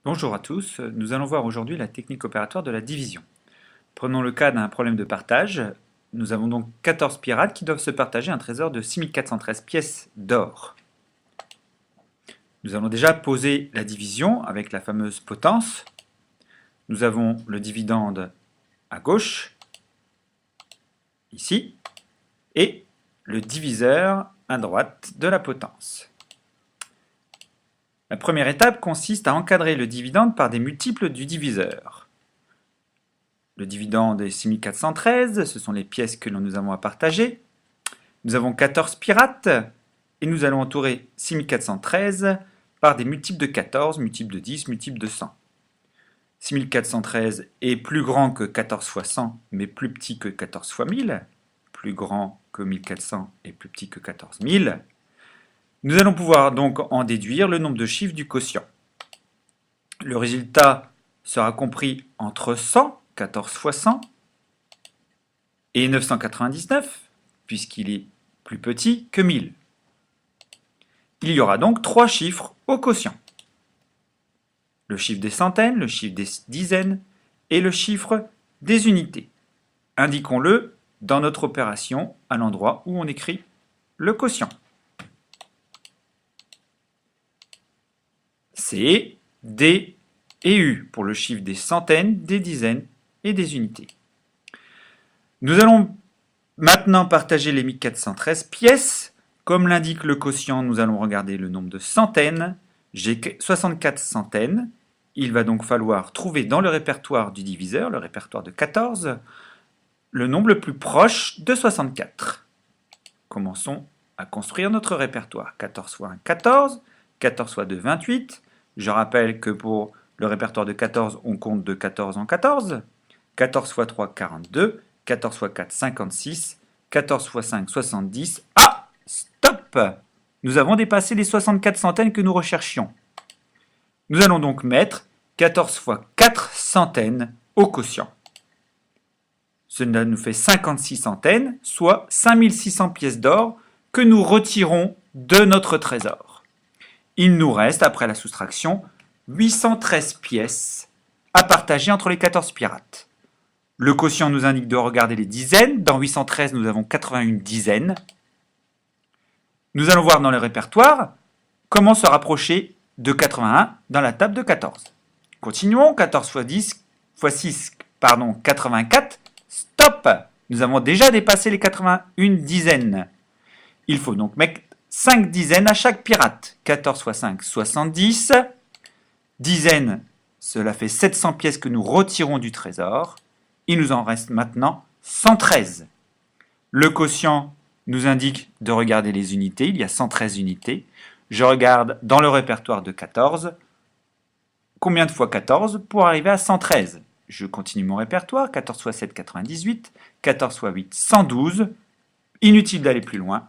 Bonjour à tous, nous allons voir aujourd'hui la technique opératoire de la division. Prenons le cas d'un problème de partage. Nous avons donc 14 pirates qui doivent se partager un trésor de 6413 pièces d'or. Nous allons déjà poser la division avec la fameuse potence. Nous avons le dividende à gauche, ici, et le diviseur à droite de la potence. La première étape consiste à encadrer le dividende par des multiples du diviseur. Le dividende est 6413, ce sont les pièces que nous avons à partager. Nous avons 14 pirates et nous allons entourer 6413 par des multiples de 14, multiples de 10, multiples de 100. 6413 est plus grand que 14 fois 100, mais plus petit que 14 fois 1000. Plus grand que 1400 et plus petit que 14 000. Nous allons pouvoir donc en déduire le nombre de chiffres du quotient. Le résultat sera compris entre 100, 14 fois 100, et 999, puisqu'il est plus petit que 1000. Il y aura donc 3 chiffres au quotient. Le chiffre des centaines, le chiffre des dizaines et le chiffre des unités. Indiquons-le dans notre opération à l'endroit où on écrit le quotient. C, D et U pour le chiffre des centaines, des dizaines et des unités. Nous allons maintenant partager les 1413 pièces. Comme l'indique le quotient, nous allons regarder le nombre de centaines. J'ai 64 centaines. Il va donc falloir trouver dans le répertoire du diviseur, le répertoire de 14, le nombre le plus proche de 64. Commençons à construire notre répertoire. 14 fois 1, 14. 14 fois 2, 28. Je rappelle que pour le répertoire de 14, on compte de 14 en 14. 14 fois 3, 42. 14 fois 4, 56. 14 fois 5, 70. Ah, stop! Nous avons dépassé les 64 centaines que nous recherchions. Nous allons donc mettre 14 fois 4 centaines au quotient. Cela nous fait 56 centaines, soit 5600 pièces d'or que nous retirons de notre trésor. Il nous reste, après la soustraction, 813 pièces à partager entre les 14 pirates. Le quotient nous indique de regarder les dizaines. Dans 813, nous avons 81 dizaines. Nous allons voir dans le répertoire comment se rapprocher de 81 dans la table de 14. Continuons. 14 fois 10 fois 6, 84. Stop! Nous avons déjà dépassé les 81 dizaines. Il faut donc mettre 5 dizaines à chaque pirate. 14 fois 5, 70. Dizaines, cela fait 700 pièces que nous retirons du trésor. Il nous en reste maintenant 113. Le quotient nous indique de regarder les unités. Il y a 113 unités. Je regarde dans le répertoire de 14. Combien de fois 14 pour arriver à 113? Je continue mon répertoire. 14 fois 7, 98. 14 fois 8, 112. Inutile d'aller plus loin.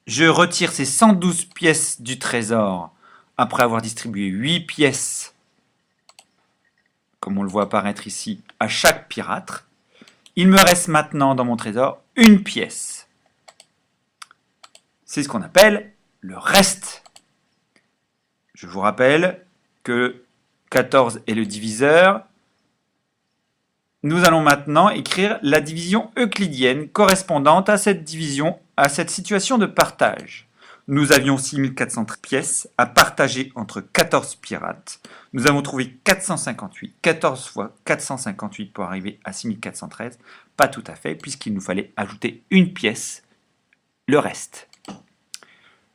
Je retire ces 112 pièces du trésor après avoir distribué 8 pièces, comme on le voit apparaître ici, à chaque pirate. Il me reste maintenant dans mon trésor une pièce. C'est ce qu'on appelle le reste. Je vous rappelle que 14 est le diviseur. Nous allons maintenant écrire la division euclidienne correspondante à cette division, à cette situation de partage. Nous avions 6400 pièces à partager entre 14 pirates. Nous avons trouvé 458. 14 fois 458 pour arriver à 6413. Pas tout à fait, puisqu'il nous fallait ajouter une pièce, le reste.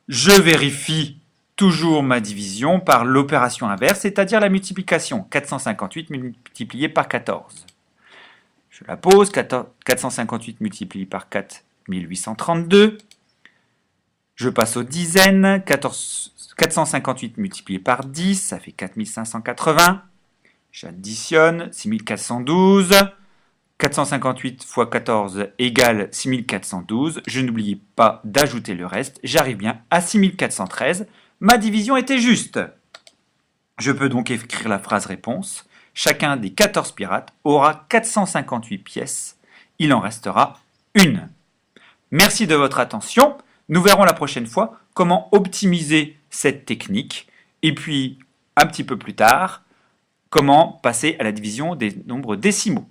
Je vérifie toujours ma division par l'opération inverse, c'est-à-dire la multiplication. 458 multiplié par 14. Je la pose. 458 multiplié par 4, 1832. Je passe aux dizaines. 458 multiplié par 10, ça fait 4580. J'additionne. 6412. 458 fois 14 égale 6412. Je n'oublie pas d'ajouter le reste. J'arrive bien à 6413. Ma division était juste. Je peux donc écrire la phrase réponse. Chacun des 14 pirates aura 458 pièces. Il en restera une. Merci de votre attention. Nous verrons la prochaine fois comment optimiser cette technique Et puis, un petit peu plus tard, comment passer à la division des nombres décimaux.